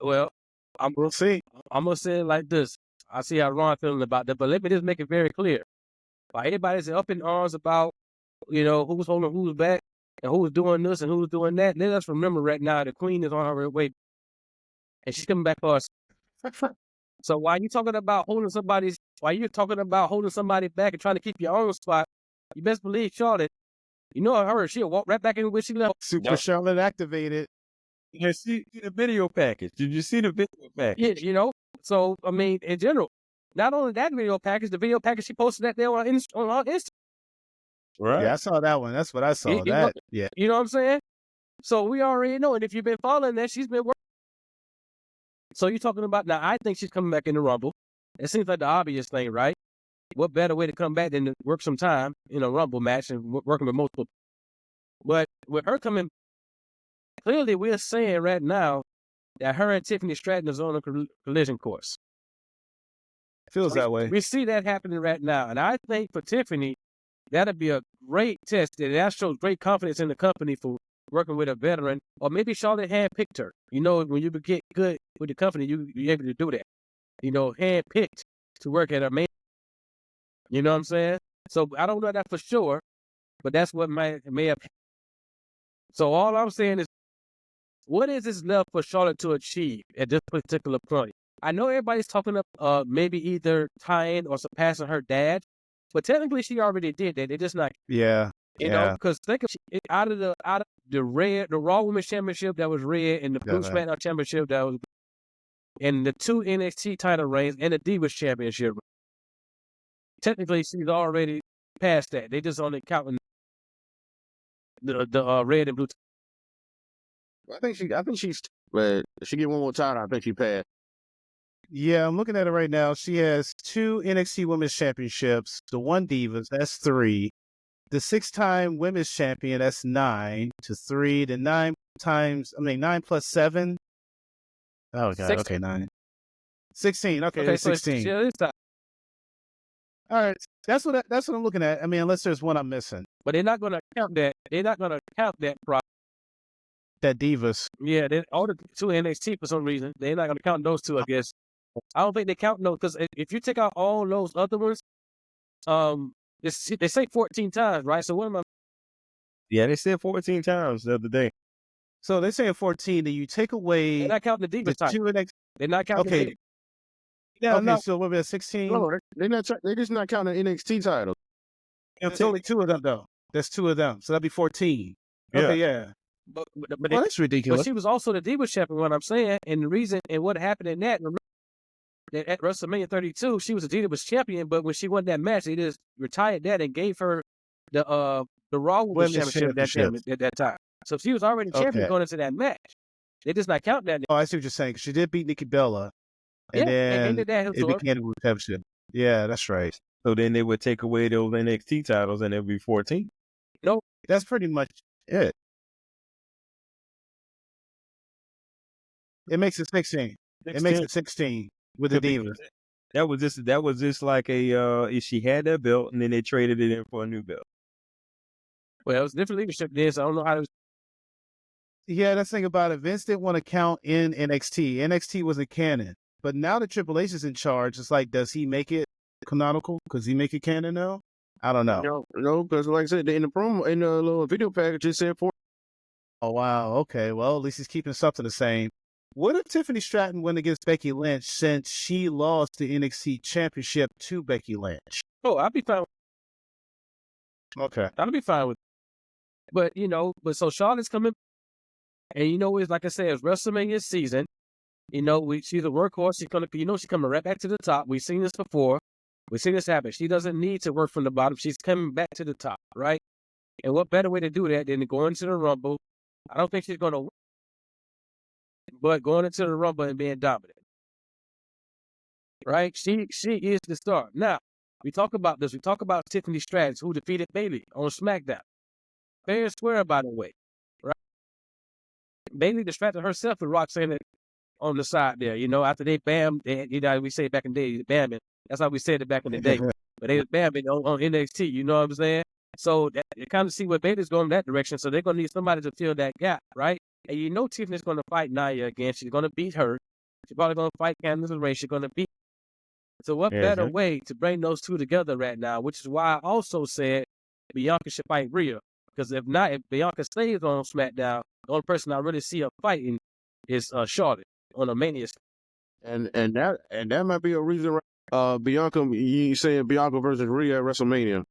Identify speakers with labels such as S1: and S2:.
S1: Well,
S2: We'll see.
S1: I'm gonna say it like this. I see how Ron feeling about that, but let me just make it very clear. While everybody's up in arms about, who's holding who's back and who's doing this and who's doing that, let us remember right now the queen is on her way and she's coming back for us. So while you're talking about holding somebody back and trying to keep your own spot, you best believe Charlotte, she'll walk right back in where she left.
S2: Super Charlotte activated.
S3: You see the video package. Did you see the video package?
S1: Yeah, so I mean, in general, not only that video package, the video package she posted that there on her Instagram.
S3: Right.
S2: Yeah, I saw that one. That's what I saw. Yeah.
S1: You know what I'm saying? So we already know, and if you've been following that, she's been working. So you're talking about now? I think she's coming back in the Rumble. It seems like the obvious thing, right? What better way to come back than to work some time in a Rumble match and working with multiple? But with her coming, clearly we're saying right now that her and Tiffany Stratton is on a collision course.
S2: Feels that way.
S1: We see that happening right now, and I think for Tiffany, that'll be a great test, and that shows great confidence in the company for working with a veteran, or maybe Charlotte handpicked her. When you get good with the company, you're able to do that. Handpicked to work at a main. You know what I'm saying? So I don't know that for sure, but that's what may have. So all I'm saying is, what is this left for Charlotte to achieve at this particular point? I know everybody's talking about maybe either tying or surpassing her dad, but technically she already did that. They're just not.
S2: Yeah.
S1: Because think of out of the Raw Women's Championship that was Rhea, and the Blue SmackDown Championship that was, and the 2 NXT title reigns and the Divas Championship. Technically, she's already past that. They just only counting the red and blue.
S4: I think she's. But if she get one more title, I think she passed.
S2: Yeah, I'm looking at it right now. She has 2 NXT Women's Championships, the 1 Divas, that's 3. The 6-time Women's Champion, that's 9 to 3. The 9 plus 7. Oh, God.
S1: 16.
S2: Okay, 9. 16. Okay, 16.
S1: So
S2: all right. That's what I'm looking at. I mean, unless there's one I'm missing.
S1: But they're not going to count that. They're not going to count that.
S2: That Divas.
S1: Yeah, all the 2 NXT for some reason. They're not going to count those 2, I guess. I don't think they count those, because if you take out all those other ones, they say 14 times, right? So what am I?
S3: Yeah, they said 14 times the other day.
S2: So they're saying 14. Then you take away.
S1: They're not counting the Divas title. They're not counting.
S2: Okay. Yeah. Okay. So what was 16?
S4: No, they're not. They're just not counting NXT titles.
S2: It's only 2 of them though. There's 2 of them, so that'd be 14.
S3: Yeah.
S2: Okay. Yeah.
S1: But
S2: that's ridiculous.
S1: But she was also the Divas champion. What I'm saying, and the reason and what happened in that. Remember, that at WrestleMania 32, she was a Divas champion, but when she won that match, they just retired that and gave her the Raw Women's Championship at that time. So she was already champion going into that match. They just not count that.
S2: Oh, I see what you're saying. She did beat Nikki Bella, and then it became a championship. Yeah, that's right.
S3: So then they would take away those NXT titles, and it'd be 14.
S1: No,
S2: that's pretty much it. It makes it 16. It makes it 16 with the Divas.
S3: That was just like if she had that belt and then they traded it in for a new belt.
S1: Well, it was different leadership there, so I don't know how to.
S2: Yeah, that's the thing about it. Vince didn't want to count in NXT. NXT wasn't canon. But now that Triple H is in charge, it's like, does he make it canonical? Does he make it canon now? I don't know.
S4: No, because like I said, in the promo, in the little video package, it said 4.
S2: Oh, wow. Okay. Well, at least he's keeping something the same. What if Tiffany Stratton went against Becky Lynch since she lost the NXT Championship to Becky Lynch?
S1: Oh, I'd be fine.
S2: Okay.
S1: I'd be fine with it. But so Charlotte's coming, and it's like I said, it's WrestleMania season. She's a workhorse. She's coming right back to the top. We've seen this before. We've seen this happen. She doesn't need to work from the bottom. She's coming back to the top, right? And what better way to do that than to go into the Rumble? I don't think she's going to win, but going into the Rumble and being dominant, right? She is the star. Now, we talk about this. We talk about Tiffany Stratton, who defeated Bayley on SmackDown. Fair and square, by the way, right? Bayley distracted herself with Roxanne on the side there. After they bam, we say back in the day, bamming. That's how we said it back in the day. But they was bamming on NXT. You know what I'm saying? So you kind of see where Bayley's going in that direction. So they're going to need somebody to fill that gap, right? And you know Tiffany's going to fight Nia again. She's going to beat her. She's probably going to fight Candice LeRae. She's going to beat. So what better way to bring those two together right now? Which is why I also said Bianca should fight Rhea. Because if not, if Bianca stays on SmackDown, the only person I really see her fighting is Charlotte on a Mania.
S4: And that might be a reason. Bianca, you saying Bianca versus Rhea at WrestleMania?